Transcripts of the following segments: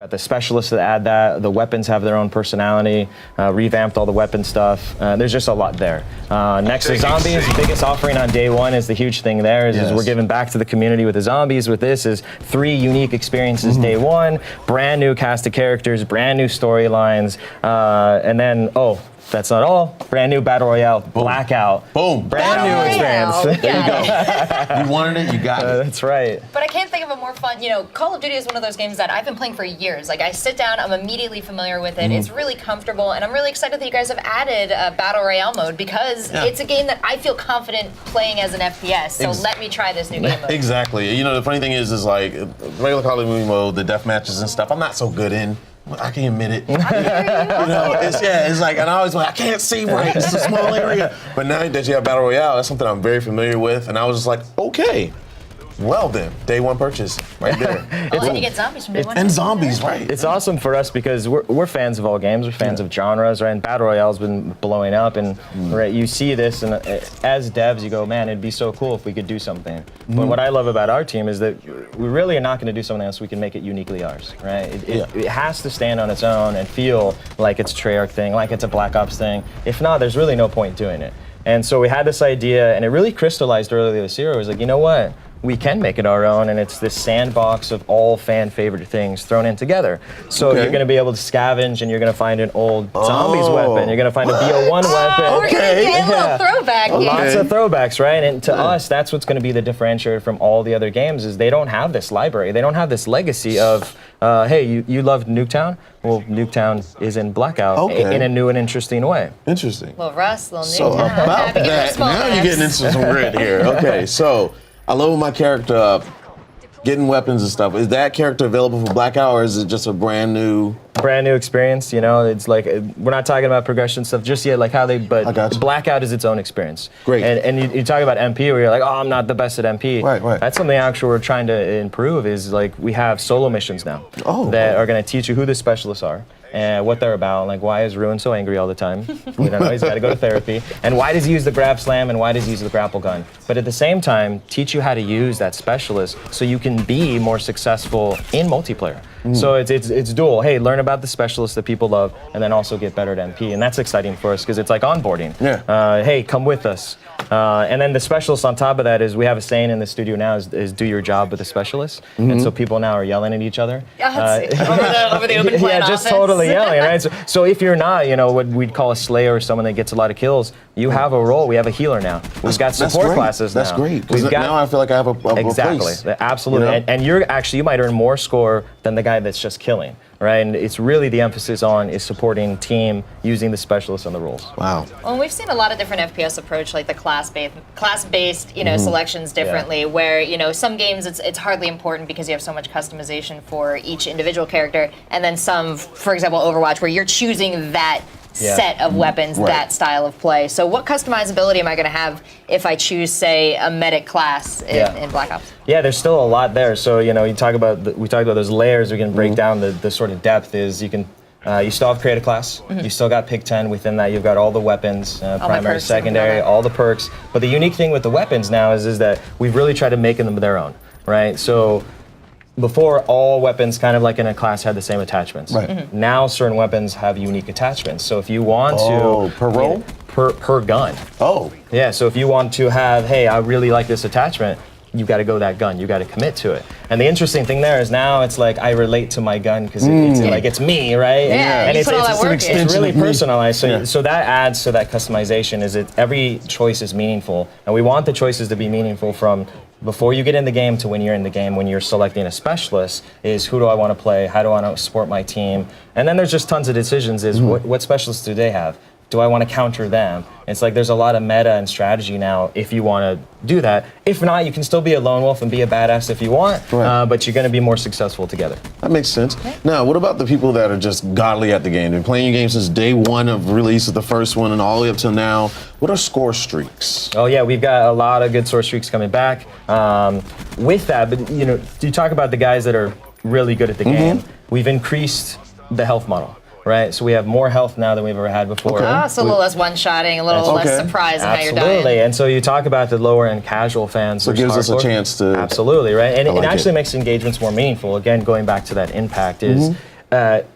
The specialists that add that, the weapons have their own personality, revamped all the weapon stuff. There's just a lot there. Next is zombies. Biggest offering on day one is the huge thing there is we're giving back to the community with the zombies. With this is 3 unique experiences day one, brand new cast of characters, brand new storylines, and then, that's not all. Brand new Battle Royale, Blackout. Boom. Brand new experience. There you go. You wanted it, you got it. That's right. But I can't think of a more fun, Call of Duty is one of those games that I've been playing for years. Like, I sit down, I'm immediately familiar with it. It's really comfortable, and I'm really excited that you guys have added a Battle Royale mode because it's a game that I feel confident playing as an FPS, so let me try this new game mode. Exactly. The funny thing is like, regular Call of Duty mode, the death matches and stuff, I'm not so good in. I can admit it. It's like, and I always like, I can't see right. It's a small area. But now that you have Battle Royale, that's something I'm very familiar with, and I was just like, okay. Well then, day one purchase right there. And you get zombies from day one. And zombies, right. It's awesome for us because we're fans of all games. We're fans of genres, right? And Battle Royale's been blowing up, and right, you see this, and as devs, you go, man, it'd be so cool if we could do something. But what I love about our team is that we really are not going to do something else. We can make it uniquely ours, right? It has to stand on its own and feel like it's a Treyarch thing, like it's a Black Ops thing. If not, there's really no point doing it. And so we had this idea, and it really crystallized earlier this year. It was like, you know what? We can make it our own, and it's this sandbox of all fan favorite things thrown in together. So you're going to be able to scavenge, and you're going to find an old zombies weapon. You're going to find a BO1 weapon. We're going to get a little throwback here. Lots of throwbacks, right? And to us, that's what's going to be the differentiator from all the other games is they don't have this library. They don't have this legacy of, hey, you loved Nuketown? Well, Nuketown is in Blackout in a new and interesting way. Interesting. Little Russ, little Nuketown. So about that, now you're getting into some grit here. Okay, so I level my character up, getting weapons and stuff. Is that character available for Blackout, or is it just a brand new experience? It's like we're not talking about progression stuff just yet, like how but Blackout is its own experience. Great. And you talk about MP, where you're like, I'm not the best at MP. Right. That's something actually we're trying to improve. Is like we have solo missions now that are going to teach you who the specialists are. And what they're about, like why is Ruin so angry all the time? We don't know, he's got to go to therapy. And why does he use the grab slam and why does he use the grapple gun? But at the same time, teach you how to use that specialist so you can be more successful in multiplayer. So it's dual. Hey, learn about the specialists that people love and then also get better at MP. And that's exciting for us because it's like onboarding. Hey, come with us. And then the specialist on top of that is we have a saying in the studio now is do your job with a specialist. And so people now are yelling at each other. Over the open plan just offense. totally yelling, right? So if you're not, what we'd call a slayer or someone that gets a lot of kills, you have a role. We have a healer now. We've got support classes now. That's great. Now I feel like I have a place. Absolutely. And you might earn more score than the guy that's just killing. Right, and it's really the emphasis on is supporting team using the specialists on the roles. Wow. Well, we've seen a lot of different FPS approach, like the class-based, selections differently. Where some games it's hardly important because you have so much customization for each individual character, and then some, for example, Overwatch, where you're choosing that set of weapons, that style of play. So what customizability am I going to have if I choose, say, a medic class in Black Ops? Yeah, there's still a lot there. So we talk about those layers. We can break down the sort of depth. Is you still have create a class. You still got pick 10. Within that, you've got all the weapons, primary, secondary, all the perks. But the unique thing with the weapons now is that we've really tried to make them their own, right? So before, all weapons kind of like in a class had the same attachments. Right. Now certain weapons have unique attachments. So if you want to per role? Per gun. Yeah, so if you want to have, hey, I really like this attachment, you got to go that gun. You got to commit to it. And the interesting thing there is now it's like I relate to my gun because it's me, right? Yeah, and it's really personalized. So that adds to that customization. Is every choice is meaningful, and we want the choices to be meaningful from before you get in the game to when you're in the game. When you're selecting a specialist, is who do I want to play? How do I want to support my team? And then there's just tons of decisions. Is what specialists do they have? Do I want to counter them? It's like there's a lot of meta and strategy now if you want to do that. If not, you can still be a lone wolf and be a badass if you want, but you're going to be more successful together. That makes sense. Now, what about the people that are just godly at the game? They're playing your game since day one of release of the first one and all the way up till now. What are score streaks? Oh yeah, we've got a lot of good score streaks coming back. With that, but you talk about the guys that are really good at the game. We've increased the health model. Right, so we have more health now than we've ever had before. So a little less one-shotting, a little less surprise in how you're dying. Absolutely, and so you talk about the lower-end casual fans. So it gives us a chance to... Absolutely, right, and it actually makes engagements more meaningful. Again, going back to that impact is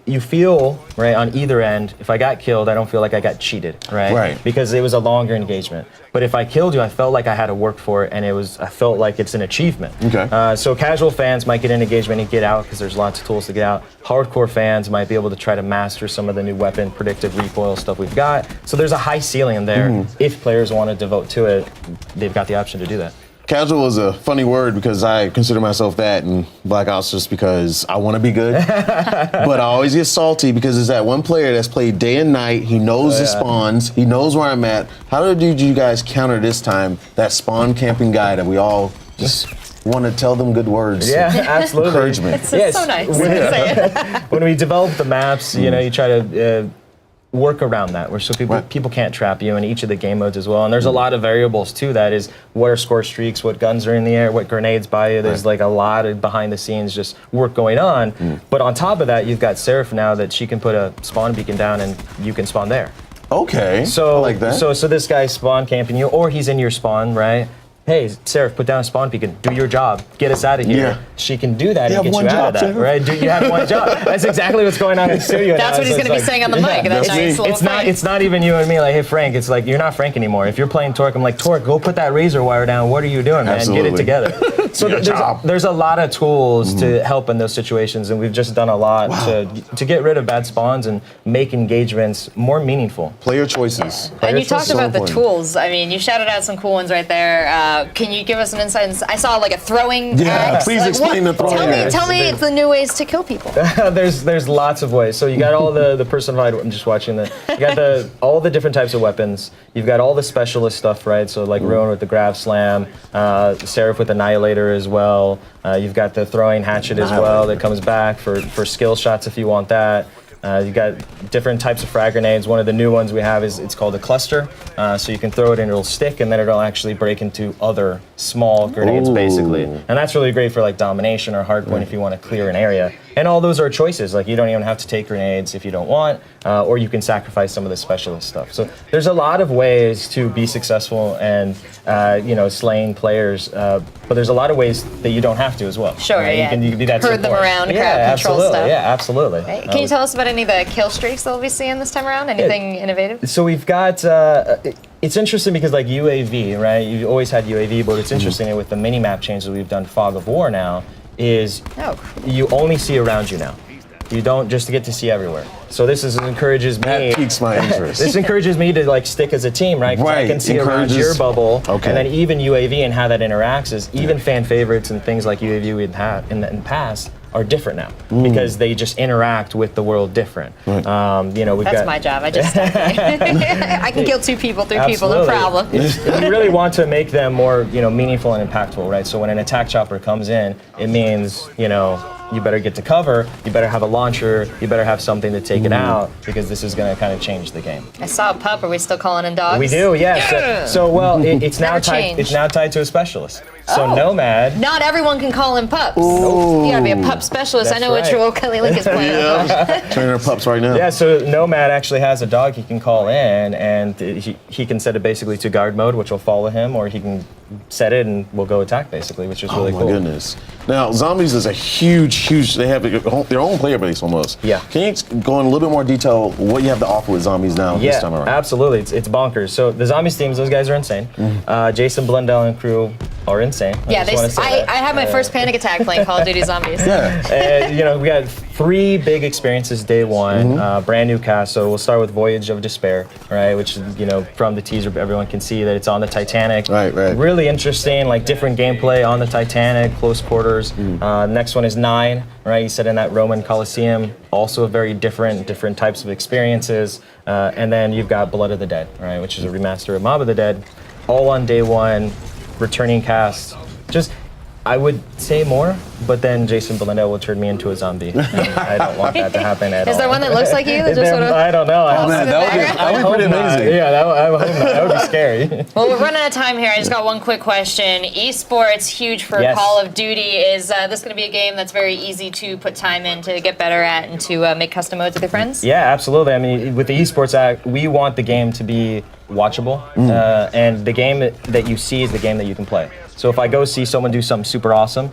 you feel, right, on either end, if I got killed, I don't feel like I got cheated, right? Right. Because it was a longer engagement. But if I killed you, I felt like I had to work for it, and I felt like it's an achievement. Okay. So casual fans might get an engagement and get out because there's lots of tools to get out. Hardcore fans might be able to try to master some of the new weapon predictive recoil stuff we've got. So there's a high ceiling there. If players want to devote to it, they've got the option to do that. Casual is a funny word because I consider myself that in Black Ops just because I want to be good. But I always get salty because there's that one player that's played day and night. He knows the spawns. He knows where I'm at. How did you guys counter this time that spawn camping guy that we all just want to tell them good words? Yeah, absolutely. Encouragement. It's so nice. When we develop the maps, you know, you try to work around that, where so people can't trap you in each of the game modes as well. And there's a lot of variables too. That is, what are score streaks, what guns are in the air, what grenades by you. There's like a lot of behind the scenes just work going on. But on top of that, you've got Seraph now that she can put a spawn beacon down and you can spawn there. Okay. So I like that. So this guy's spawn camping you, or he's in your spawn, right? Hey, Seraph, put down a spawn beacon. Do your job. Get us out of here. Yeah. She can do that You and have get one you out job, of that, Seraph. right? You have one job. That's exactly what's going on in the studio. That's now. what he's going to be saying on the mic. That's nice little thing. It's not even you and me. Like, hey, Frank. It's like, you're not Frank anymore. If you're playing Torque, I'm like, Torque, go put that razor wire down. What are you doing, man? Absolutely. Get it together. So there's a lot of tools to help in those situations, and we've just done a lot to get rid of bad spawns and make engagements more meaningful. Player choices. And you talked so about the important. tools. I mean, you shouted out some cool ones right there. Can you give us some insight? I saw like a throwing axe. Please explain the throwing axe. Tell me the new ways to kill people. There's lots of ways. So you got all the personified. I'm just watching you got all the different types of weapons. You've got all the specialist stuff, right? So like Ruin with the Grav Slam, Seraph with Annihilator as well. You've got the throwing hatchet as well that comes back for skill shots if you want that. You've got different types of frag grenades. One of the new ones we have it's called a cluster. So you can throw it and it'll stick, and then it'll actually break into other small grenades, basically. And that's really great for like domination or hardpoint if you want to clear an area. And all those are choices. Like, you don't even have to take grenades if you don't want, or you can sacrifice some of the specialist stuff. So there's a lot of ways to be successful and slaying players. But there's a lot of ways that you don't have to as well. Sure, right? yeah. You can do that. Herd them support. around, yeah, crowd control absolutely. stuff. Yeah, absolutely. Right. Can you tell us about any of the kill streaks that we'll be seeing this time around? Anything innovative? So we've got. It's interesting because like UAV, right? You've always had UAV, but it's interesting with the mini map changes we've done. Fog of War now is you only see around you now. You don't just get to see everywhere. So this encourages me. That piques my interest. This encourages me to like stick as a team, right? 'Cause I can see around your bubble, and then even UAV and how that interacts is even fan favorites and things like UAV we've had in the past are different now because they just interact with the world different. That's my job. I just I can kill 2 people, 3 people, no problem. You really want to make them more, meaningful and impactful, right? So when an attack chopper comes in, it means, you better get to cover, you better have a launcher, you better have something to take it out, because this is going to kind of change the game. I saw a pup. Are we still calling in dogs? We do, yes. So it's now tied to a specialist. So Nomad. Not everyone can call in pups. You gotta be a pup specialist. That's I know which role Kelly Link is playing. Training our pups right now. Yeah, so Nomad actually has a dog he can call in, and he can set it basically to guard mode, which will follow him, or he can set it and we'll go attack, basically, which is really cool. Oh my goodness. Now, Zombies is a huge, they have their own player base almost. Yeah. Can you go in a little bit more detail what you have to offer with Zombies now this time around? Yeah, absolutely. It's bonkers. So the Zombies teams, those guys are insane. Jason Blundell and crew are insane. I had my first panic attack playing Call of Duty Zombies. We got 3 big experiences day one, brand new cast. So we'll start with Voyage of Despair, right? Which, from the teaser, everyone can see that it's on the Titanic. Right. Really interesting, like different gameplay on the Titanic, close quarters. Next one is 9, right? You said in that Roman Coliseum, also a very different types of experiences. And then you've got Blood of the Dead, right? Which is a remaster of Mob of the Dead, all on day one. Returning cast. I would say more, but then Jason Blundell will turn me into a zombie. And I don't want that to happen at all. Is there one that looks like you? That just I don't know. That would be pretty amazing. Yeah, I hope not. That would be scary. Well, we're running out of time here. I just got one quick question. Esports, huge for Call of Duty. Is this going to be a game that's very easy to put time in to get better at and to make custom modes with your friends? Yeah, absolutely. I mean, with the Esports Act, we want the game to be watchable, and the game that you see is the game that you can play. So if I go see someone do something super awesome,